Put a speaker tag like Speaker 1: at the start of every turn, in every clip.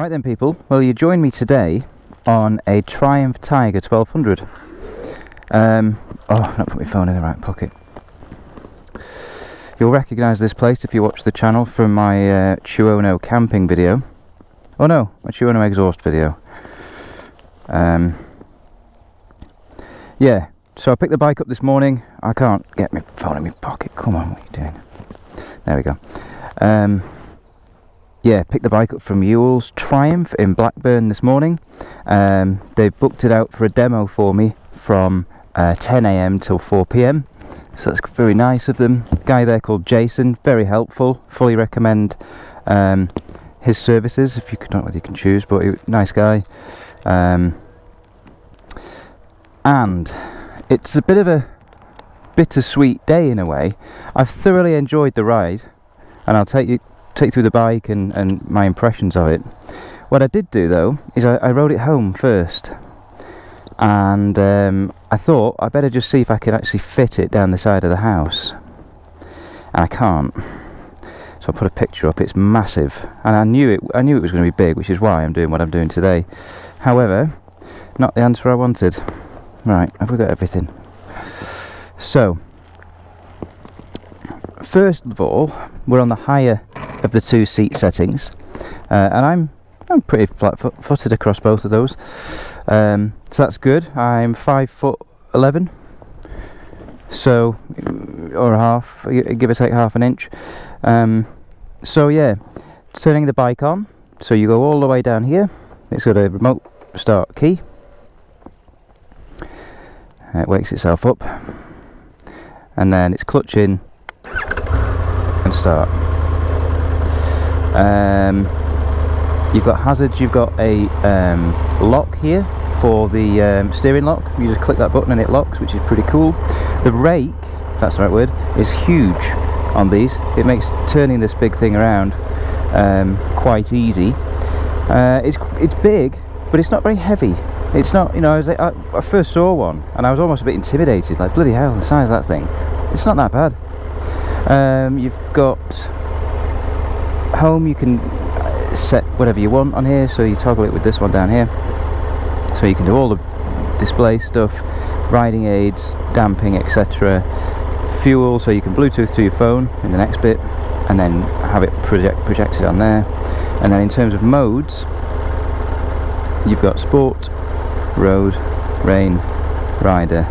Speaker 1: Right then people, well you join me today on a Triumph Tiger 1200. Not put my phone in the right pocket. You'll recognise this place if you watch the channel from my Chuono camping video. Oh no, my Chuono exhaust video. Yeah, so I picked the bike up this morning. I can't get my phone in my pocket. Come on, what are you doing? There we go. Yeah, picked the bike up from Ewell's Triumph in Blackburn this morning. They've booked it out for a demo for me from 10 AM till 4 PM. So that's very nice of them. Guy there called Jason, very helpful. Fully recommend his services if you don't know whether you can choose, but nice guy. And it's a bit of a bittersweet day in a way. I've thoroughly enjoyed the ride, and I'll take you through the bike and my impressions of it. What I did do though is I rode it home first, and I thought I better just see if I can actually fit it down the side of the house, and I can't. So I put a picture up. It's massive, and I knew it was going to be big, which is why I'm doing what I'm doing today. However, not the answer I wanted. Right, have we got everything? So first of all, we're on the higher of the two seat settings, and I'm pretty flat-footed across both of those, so that's good. I'm 5'11", so or a half, give or take half an inch. So yeah, turning the bike on, so you go all the way down here. It's got a remote start key. It wakes itself up, and then it's clutch in and start. You've got hazards. You've got a lock here for the steering lock. You just click that button and it locks, which is pretty cool. The rake, if that's the right word, is huge on these. It makes turning this big thing around quite easy. It's big, but it's not very heavy. It's not, you know, I first saw one and I was almost a bit intimidated, like bloody hell, the size of that thing. It's not that bad. You've got home. You can set whatever you want on here, so you toggle it with this one down here, so you can do all the display stuff, riding aids, damping, etc. Fuel, so you can Bluetooth through your phone in the next bit and then have it projected on there. And then in terms of modes, you've got sport, road, rain, rider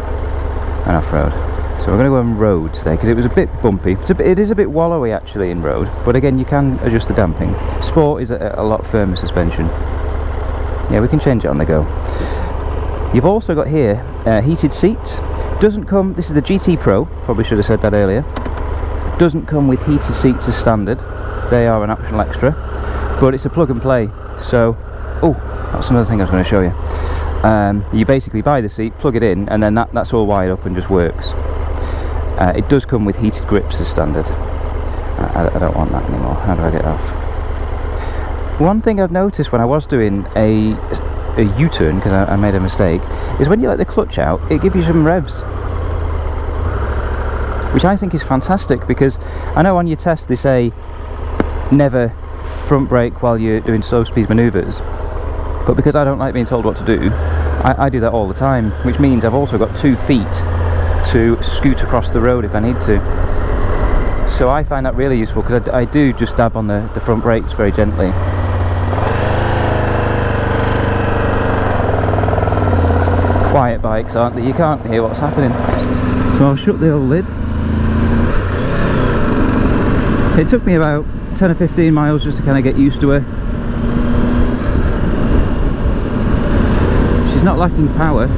Speaker 1: and off-road. So we're going to go on roads there because it was a bit bumpy. It is a bit wallowy actually in road, but again you can adjust the damping. Sport is a lot firmer suspension. Yeah, we can change it on the go. You've also got here heated seats. Doesn't come, this is the GT Pro, probably should have said that earlier. Doesn't come with heated seats as standard. They are an optional extra, but it's a plug and play. So, oh, that's another thing I was going to show you. You basically buy the seat, plug it in, and then that's all wired up and just works. It does come with heated grips as standard. I don't want that anymore. How do I get it off? One thing I've noticed when I was doing a U-turn, because I made a mistake, is when you let the clutch out, it gives you some revs, which I think is fantastic, because I know on your test they say never front brake while you're doing slow speed manoeuvres, but because I don't like being told what to do, I do that all the time, which means I've also got 2 feet to scoot across the road if I need to. So I find that really useful, because I do just dab on the front brakes very gently. Quiet bikes, aren't they? You can't hear what's happening. So I'll shut the old lid. It took me about 10 or 15 miles just to kind of get used to her. She's not lacking power.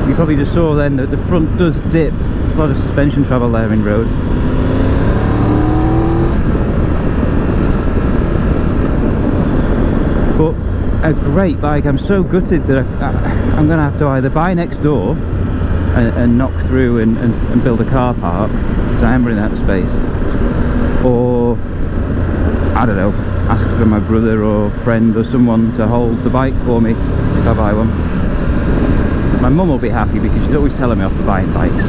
Speaker 1: You probably just saw then that the front does dip. A lot of suspension travel there in road. But a great bike. I'm so gutted that I'm going to have to either buy next door and knock through and build a car park, because I am running out of space, or I don't know, ask for my brother or friend or someone to hold the bike for me if I buy one. My mum will be happy because she's always telling me off for buying bikes.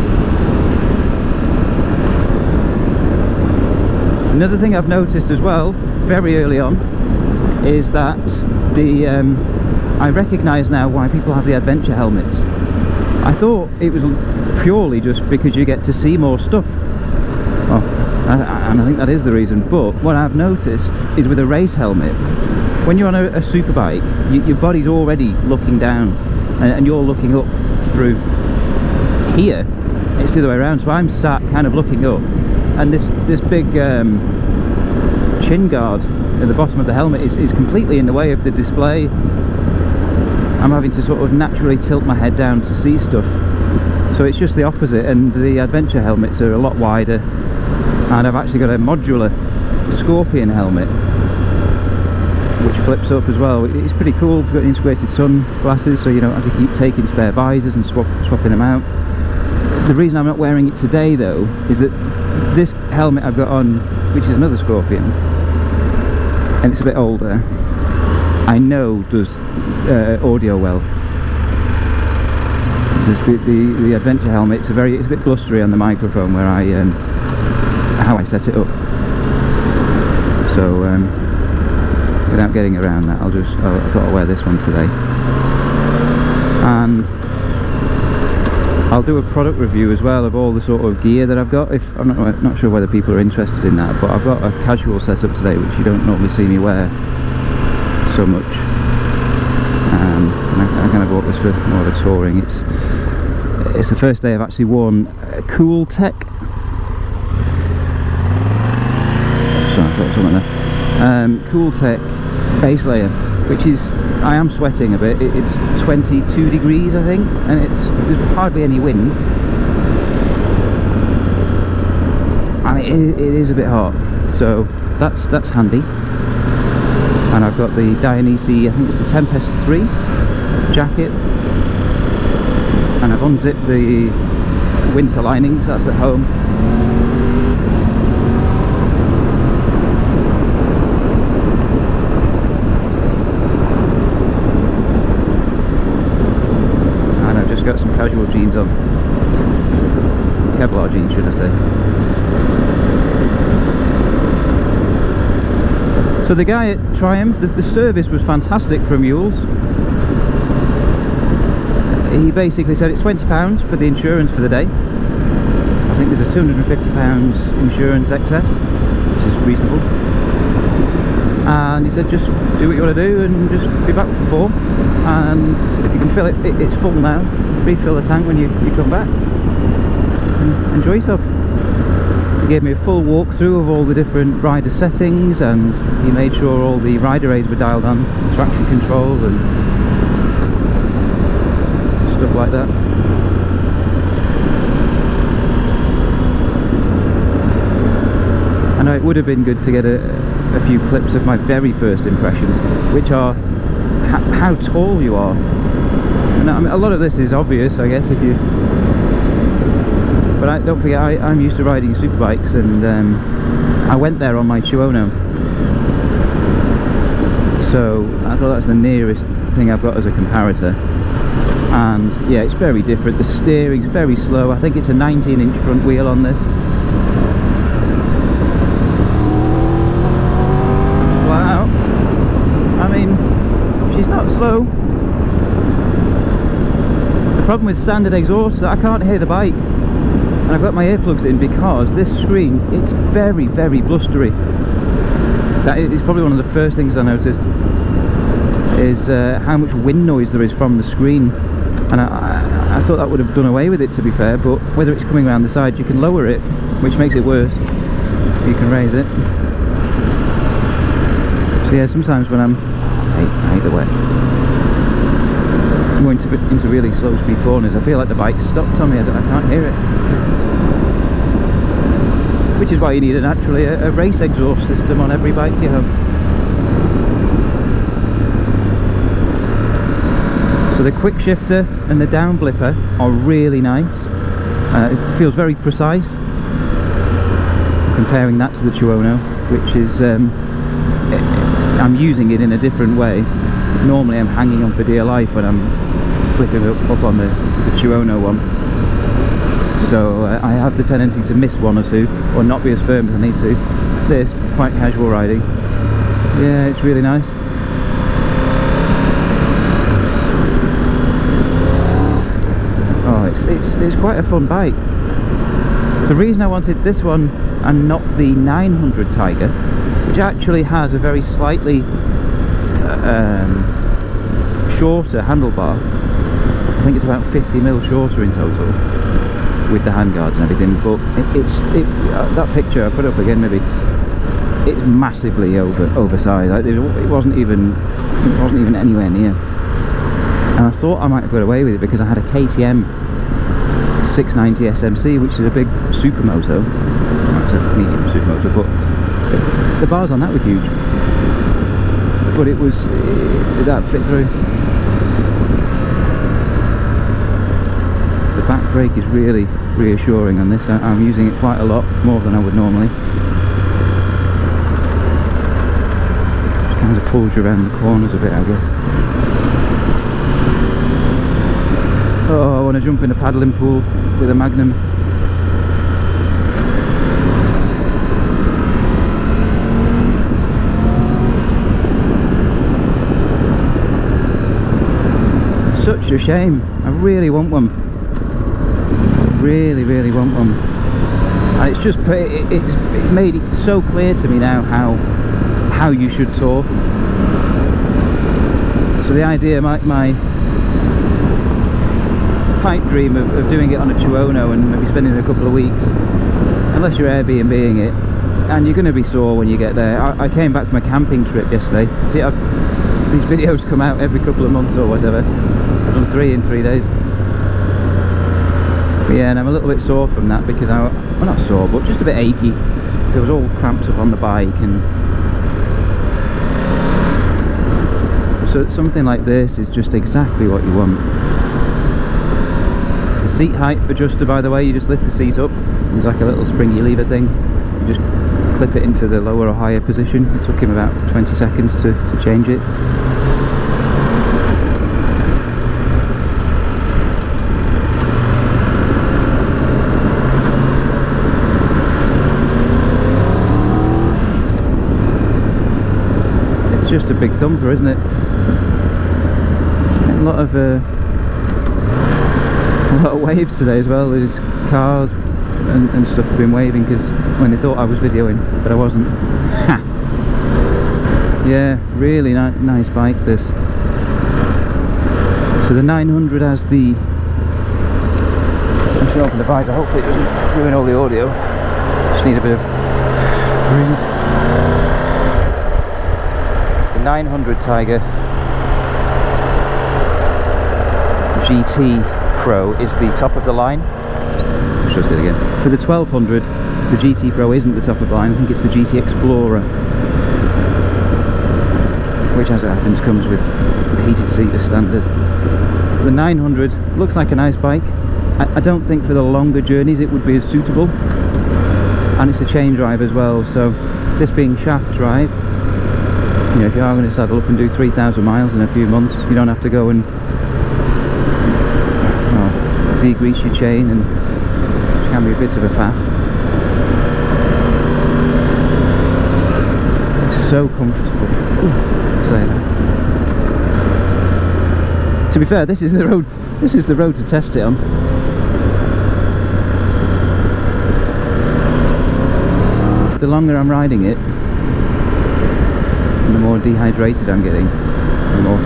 Speaker 1: Another thing I've noticed as well, very early on, is that I recognise now why people have the adventure helmets. I thought it was purely just because you get to see more stuff. Well, and I think that is the reason, but what I've noticed is with a race helmet, when you're on a superbike, your body's already looking down and you're looking up through. Here, it's the other way around, so I'm sat kind of looking up, and this big chin guard at the bottom of the helmet is completely in the way of the display. I'm having to sort of naturally tilt my head down to see stuff. So it's just the opposite, and the adventure helmets are a lot wider, and I've actually got a modular Scorpion helmet which flips up as well. It's pretty cool. We've got integrated sunglasses, so you don't have to keep taking spare visors and swapping them out. The reason I'm not wearing it today though is that this helmet I've got on, which is another Scorpion, and it's a bit older, I know does audio well. Just the adventure helmet, it's a bit blustery on the microphone where how I set it up. So without getting around that, I thought I'd wear this one today. And I'll do a product review as well of all the sort of gear that I've got. I'm not sure whether people are interested in that, but I've got a casual setup today which you don't normally see me wear so much. And I kind of bought this for more of a touring. It's the first day I've actually worn Cooltech. Sorry, I thought something there. Cooltech base layer, which is, I am sweating a bit. It's 22 degrees I think, and there's hardly any wind. I mean, it is a bit hot, so that's handy. And I've got the Dainese, I think it's the Tempest 3 jacket, and I've unzipped the winter linings, that's at home. And I've just got some casual jeans on, Kevlar jeans should I say. So the guy at Triumph, the service was fantastic for mules. He basically said it's £20 for the insurance for the day. I think there's a £250 insurance excess, which is reasonable. And he said just do what you want to do and just be back for 4. And if you can fill it, it's full now. Refill the tank when you come back. And enjoy yourself. He gave me a full walkthrough of all the different rider settings, and he made sure all the rider aids were dialed on, traction control and stuff like that. I know it would have been good to get a few clips of my very first impressions, which are how tall you are. And I mean, a lot of this is obvious, I guess, if you... But don't forget, I'm used to riding superbikes, and I went there on my Chuono. So I thought that's the nearest thing I've got as a comparator. And yeah, it's very different. The steering's very slow. I think it's a 19-inch front wheel on this. It's flat out. I mean, she's not slow. The problem with standard exhaust is that I can't hear the bike. And I've got my earplugs in because this screen, it's very, very blustery. That is probably one of the first things I noticed, is how much wind noise there is from the screen. And I thought that would have done away with it, to be fair, but whether it's coming around the side, you can lower it, which makes it worse. You can raise it. So yeah, sometimes when I hate the wet. Going into really slow speed corners, I feel like the bike's stopped on me. I can't hear it. Which is why you need a race exhaust system on every bike you have. So the quick shifter and the down blipper are really nice. It feels very precise. Comparing that to the Chuono, which is I'm using it in a different way. Normally I'm hanging on for dear life when I'm flipping up on the Chuono one. So I have the tendency to miss one or two, or not be as firm as I need to. this, quite casual riding. Yeah, it's really nice. Oh, it's quite a fun bike. The reason I wanted this one and not the 900 Tiger, which actually has a very slightly shorter handlebar. I think it's about 50mm shorter in total with the handguards and everything, but that picture I put up again, maybe, it's massively oversized. It wasn't even anywhere near. And I thought I might have got away with it because I had a KTM 690 SMC, which is a big supermoto. Well, it's a medium supermoto, but the bars on that were huge. But that fit through. The back brake is really reassuring on this. I'm using it quite a lot, more than I would normally. Just kind of pulls you around the corners a bit, I guess. Oh, I want to jump in a paddling pool with a Magnum. Such a shame. I really want one. Really want one. And it's just it's made it so clear to me now how you should tour. So the idea, my pipe dream of doing it on a Chuono and maybe spending a couple of weeks, unless you're Airbnb-ing it, and you're going to be sore when you get there. I came back from a camping trip yesterday. See, these videos come out every couple of months or whatever. I've done 3 in 3 days. But yeah, and I'm a little bit sore from that because well, not sore, but just a bit achy because I was all cramped up on the bike. And so something like this is just exactly what you want. The seat height adjuster, by the way, you just lift the seat up. There's like a little springy lever thing. You just clip it into the lower or higher position. It took him about 20 seconds to change it. It's just a big thumper, isn't it? And a lot of waves today as well. There's cars and stuff have been waving because when they thought I was videoing, but I wasn't. Yeah, really nice bike this. So the 900 has the... I'm just going to open the visor, hopefully it doesn't ruin all the audio. Just need a bit of breathe. The 900 Tiger GT Pro is the top of the line. Let's just say it again. For the 1200, the GT Pro isn't the top of the line. I think it's the GT Explorer, which, as it happens, comes with a heated seat as standard. The 900 looks like a nice bike. I don't think for the longer journeys it would be as suitable, and it's a chain drive as well. So this being shaft drive, you know, if you are going to saddle up and do 3,000 miles in a few months, you don't have to go and degrease your chain, and which can be a bit of a faff. It's so comfortable. Say that. To be fair, this is the road to test it on. The longer I'm riding it, and the more dehydrated I'm getting, the more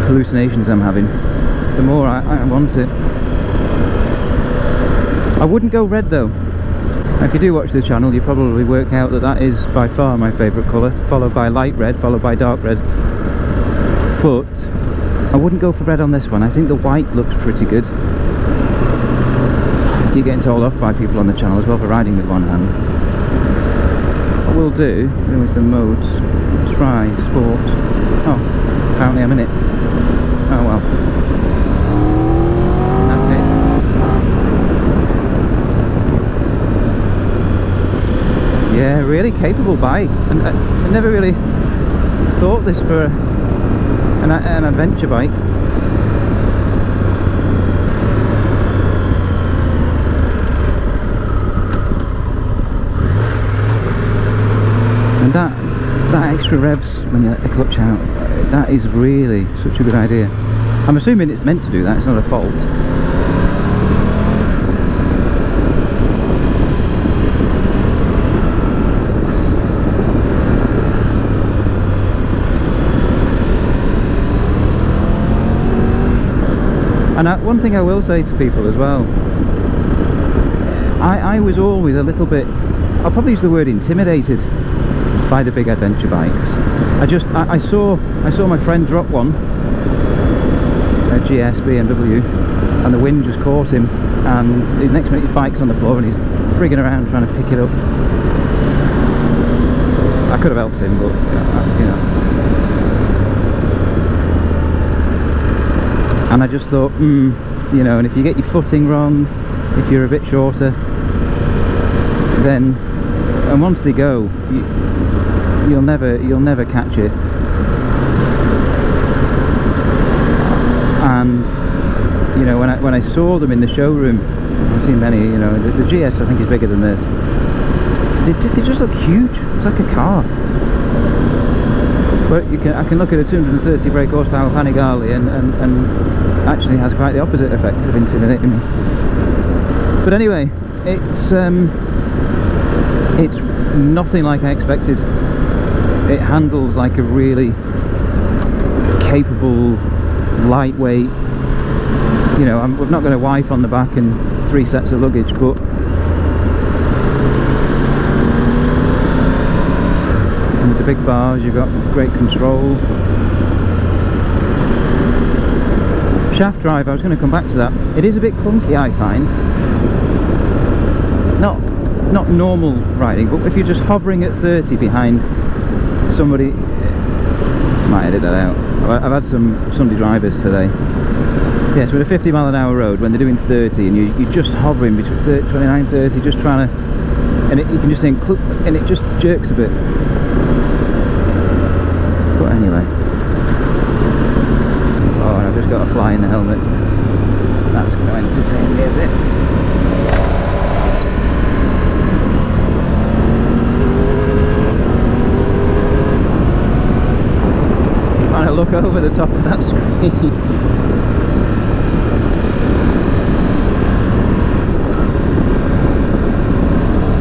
Speaker 1: hallucinations I'm having, the more I want it. I wouldn't go red though. If you do watch the channel, you probably work out that is by far my favourite colour, followed by light red, followed by dark red. But I wouldn't go for red on this one. I think the white looks pretty good. I keep getting told off by people on the channel as well for riding with one hand. What we'll do, here is the modes. Try sport. Oh, apparently I'm in it. Oh well. Yeah, really capable bike, and I never really thought this for an adventure bike. extra revs when you let the clutch out. That is really such a good idea. I'm assuming it's meant to do that, it's not a fault. And one thing I will say to people as well, I was always a little bit, I'll probably use the word intimidated by the big adventure bikes. I saw my friend drop one, a GS BMW, and the wind just caught him, and the next minute his bike's on the floor and he's frigging around trying to pick it up. I could have helped him, but you know. And I just thought, you know, and if you get your footing wrong, if you're a bit shorter, then, and once they go, you'll never catch it. And you know, when I saw them in the showroom, I've seen many, you know, the GS I think is bigger than this. They just look huge. It's like a car. But I can look at a 230 brake horsepower Panigale and actually has quite the opposite effect of intimidating me. But anyway, it's nothing like I expected. It handles like a really capable, lightweight, you know, we've not got a wife on the back and 3 sets of luggage, but with the big bars you've got great control. Shaft drive, I was going to come back to that. It is a bit clunky, I find. Not normal riding, but if you're just hovering at 30 behind somebody, might edit that out. I've had some Sunday drivers today. Yes, with a 50-mile-an-hour road, when they're doing 30 and you're just hovering between 30, 29, 30, just trying to, and you can just think, and it just jerks a bit. But anyway. Oh, and I've just got a fly in the helmet. That's going to entertain me a bit. Trying to look over the top of that screen.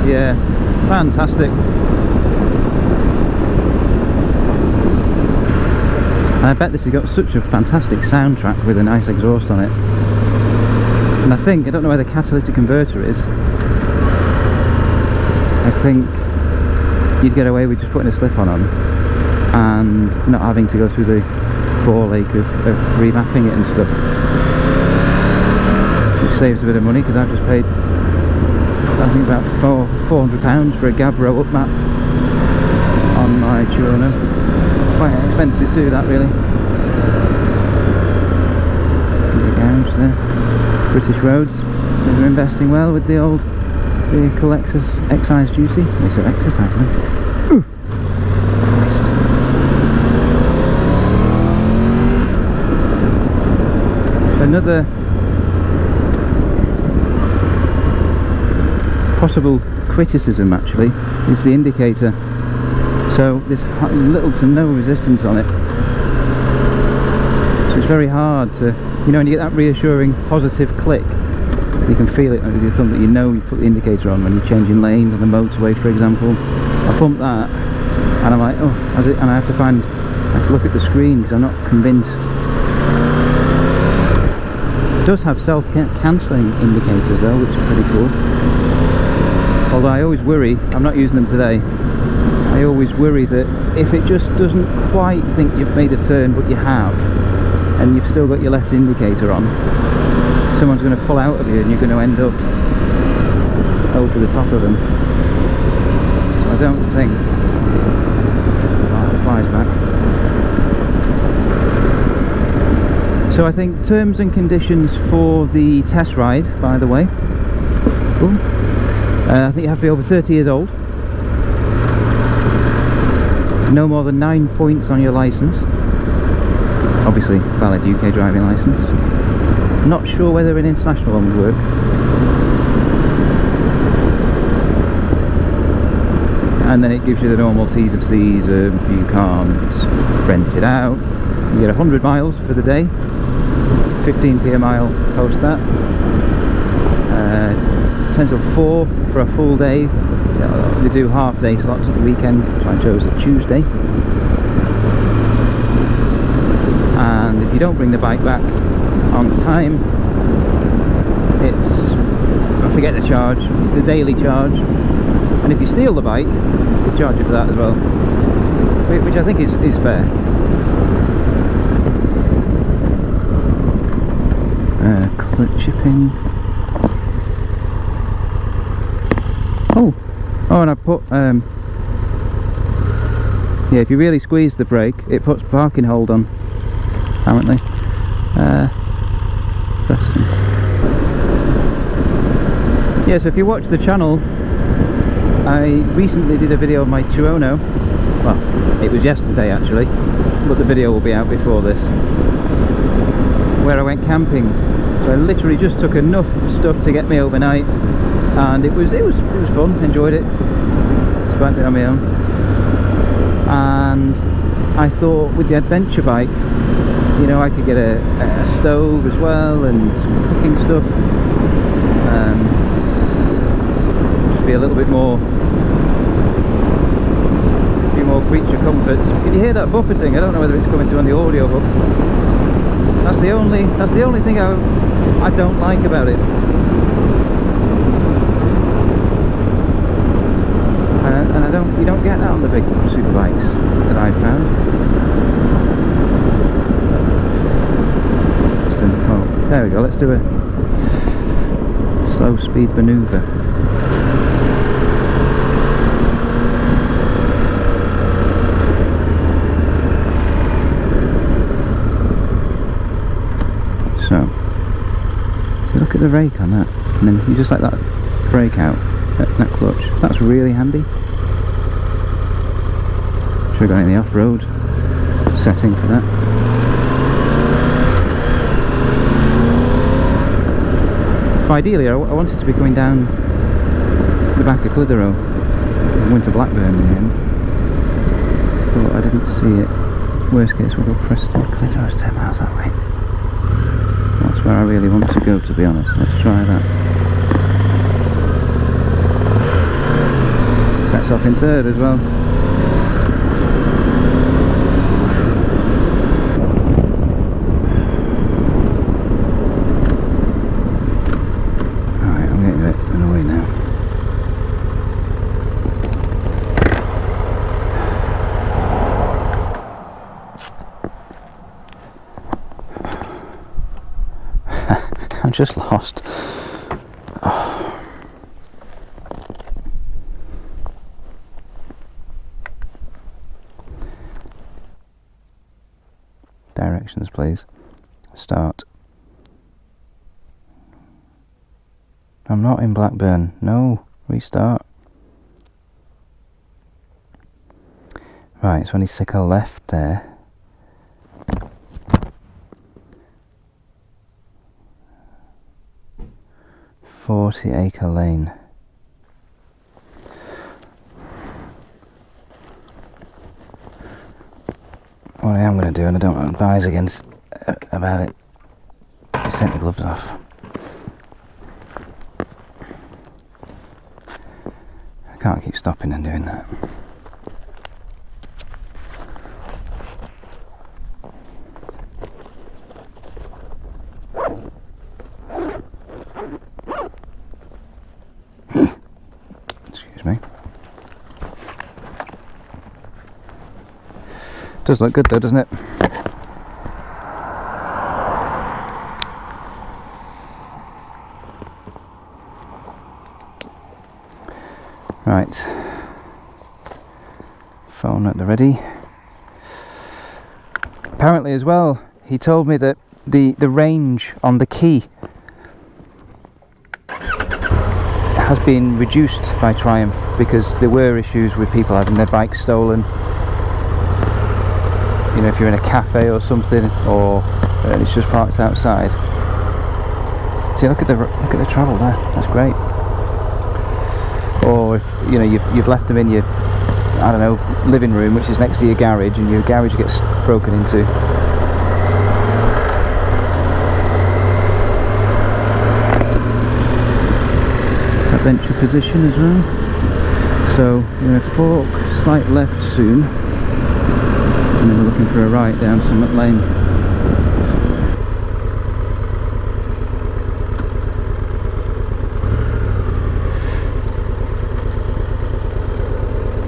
Speaker 1: Yeah, fantastic. And I bet this has got such a fantastic soundtrack with a nice exhaust on it. And I don't know where the catalytic converter is. I think you'd get away with just putting a slip-on on and not having to go through the ball ache of remapping it and stuff. Which saves a bit of money, because I've just paid, I think, about £400 for a Gabbro up map on my Tuono. Quite expensive to do that, really. The garage there. British Roads, they're investing well with the old vehicle excise duty. They said exercise then. Ooh. Christ. Another possible criticism, actually, is the indicator. So there's little to no resistance on it, so it's very hard to, you know, when you get that reassuring positive click, you can feel it with your thumb that you know you've put the indicator on when you're changing lanes on the motorway, for example. I pump that and I'm like, oh, has it? And I have to look at the screen because I'm not convinced. It does have self-cancelling indicators though, which are pretty cool. Although I always worry, I'm not using them today, I always worry that if it just doesn't quite think you've made a turn, but you have, and you've still got your left indicator on, someone's going to pull out of you and you're going to end up over the top of them. So I don't think... Oh, it flies back. So I think terms and conditions for the test ride, by the way. Ooh. I think you have to be over 30 years old. No more than 9 points on your licence. Obviously, valid UK driving licence. Not sure whether an international one would work. and then it gives you the normal T's of C's if you can't rent it out. You get 100 miles for the day, 15p a mile post that. 10 till 4 for a full day. They do half day slots at the weekend, so I chose a Tuesday. And if you don't bring the bike back on time, it's, I forget the charge, the daily charge. And if you steal the bike, they charge you for that as well, which I think is fair. Chipping. Oh, and I put yeah, if you really squeeze the brake, it puts parking hold on, apparently. Yeah, so if you watch the channel, I recently did a video of my Tuono. Well, it was yesterday actually, but the video will be out before this, where I went camping. So I literally just took enough stuff to get me overnight, and it was fun. Enjoyed it, despite being on my own. And I thought with the adventure bike, you know, I could get a stove as well and some cooking stuff. Just be a little bit more creature comforts. Can you hear that buffeting? I don't know whether it's coming through on the audio, but that's the only thing I don't like about it. And you don't get that on the big super bikes that I've found. Oh, there we go. Let's do a slow speed manoeuvre. So look at the rake on that, and then you just let that brake out, that clutch. That's really handy. Should have got in the off-road setting for that. So ideally I wanted to be coming down the back of Clitheroe and went to Blackburn in the end, but I didn't see it. Worst case we'll go Preston. Clitheroe's 10 miles that way. That's where I really want to go, to be honest. Let's try that. Sets off in third as well. Alright, I'm getting a bit annoyed now. I'm just lost. Oh. Directions, please. Start. I'm not in Blackburn. No, restart. Right, so I need to take a left there. Forty Acre Lane. What I am going to do, and I don't advise against about it, is take my gloves off. I can't keep stopping and doing that. Excuse me. Does look good though, doesn't it? Right. Phone at the ready. Apparently as well, he told me that the range on the Key has been reduced by Triumph because there were issues with people having their bikes stolen. You know, if you're in a cafe or something, or it's just parked outside. See, look at the travel there. That's great. Or if you know you've left them in your I don't know, living room, which is next to your garage, and your garage gets broken into. Adventure position as well. So we're going to fork slight left soon, and then we're looking for a right down Summit Lane.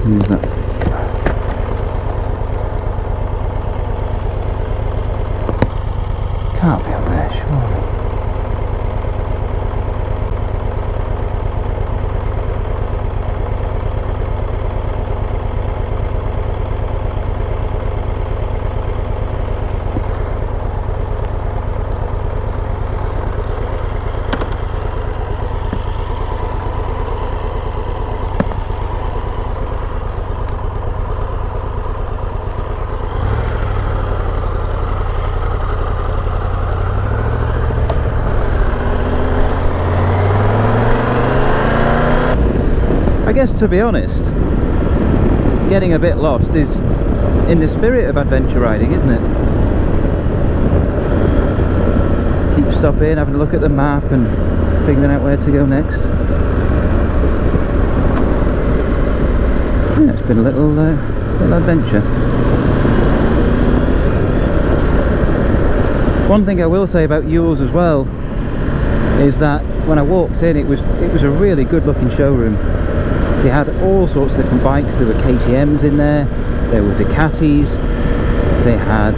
Speaker 1: Use that. Can't be up there, surely. I guess, to be honest, getting a bit lost is in the spirit of adventure riding, isn't it? Keep stopping, having a look at the map and figuring out where to go next. Yeah, it's been a little adventure. One thing I will say about Ewells as well is that when I walked in, it was a really good looking showroom. They had all sorts of different bikes. There were KTMs in there were Ducatis, they had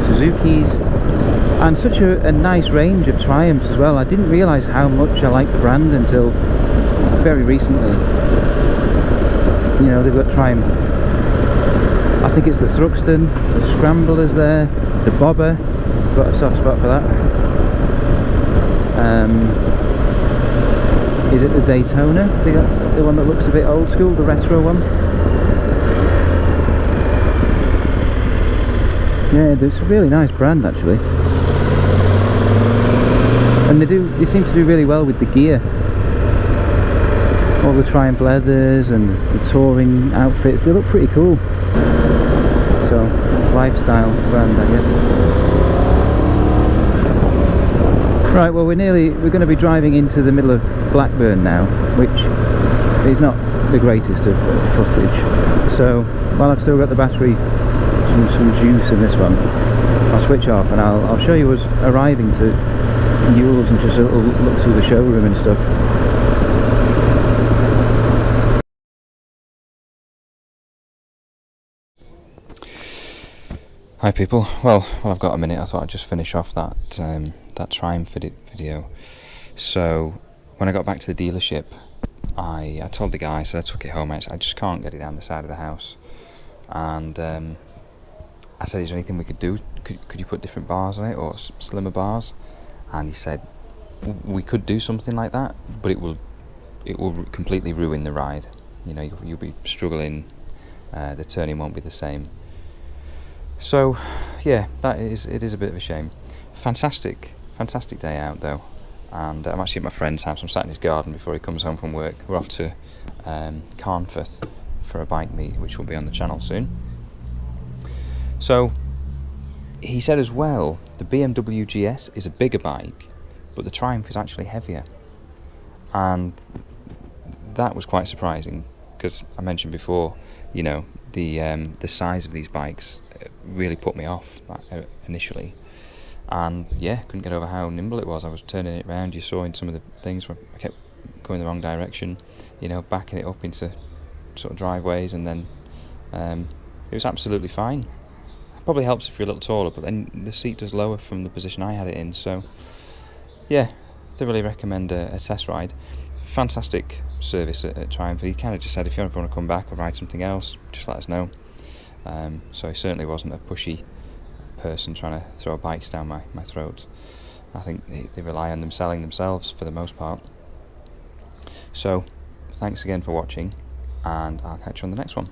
Speaker 1: Suzukis, and such a nice range of Triumphs as well. I didn't realise how much I liked the brand until very recently. You know, they've got Triumph, I think it's the Thruxton, the Scrambler's there, the Bobber, got a soft spot for that. Is it the Daytona? They got the one that looks a bit old school, the retro one. Yeah, it's a really nice brand actually. And they seem to do really well with the gear. All the Triumph leathers and the touring outfits, they look pretty cool. So, lifestyle brand, I guess. Right, well we're going to be driving into the middle of Blackburn now, which is not the greatest of footage. So while I've still got the battery, some juice in this one, I'll switch off and I'll show you us arriving to Ewells and just a little look through the showroom and stuff. Hi people, well I've got a minute. I thought I'd just finish off that Triumph video. So when I got back to the dealership, I told the guy, so I took it home, I just can't get it down the side of the house, and I said, is there anything we could do? Could you put different bars on it, or slimmer bars? And he said, we could do something like that, but it will completely ruin the ride. You know, you'll be struggling, the turning won't be the same. So yeah, it is a bit of a shame. Fantastic day out though, and I'm actually at my friend's house. I'm sat in his garden before he comes home from work. We're off to Carnforth for a bike meet, which will be on the channel soon. So he said as well, the BMW GS is a bigger bike, but the Triumph is actually heavier, and that was quite surprising, because I mentioned before, you know, the size of these bikes really put me off initially, and yeah, couldn't get over how nimble it was. I was turning it around, you saw in some of the things where I kept going the wrong direction, you know, backing it up into sort of driveways, and then it was absolutely fine. Probably helps if you're a little taller, but then the seat does lower from the position I had it in. So yeah, thoroughly recommend a test ride. Fantastic service at Triumph. He kind of just said, if you ever want to come back or ride something else, just let us know. So he certainly wasn't a pushy person trying to throw bikes down my throat. I think they rely on them selling themselves for the most part. So thanks again for watching, and I'll catch you on the next one.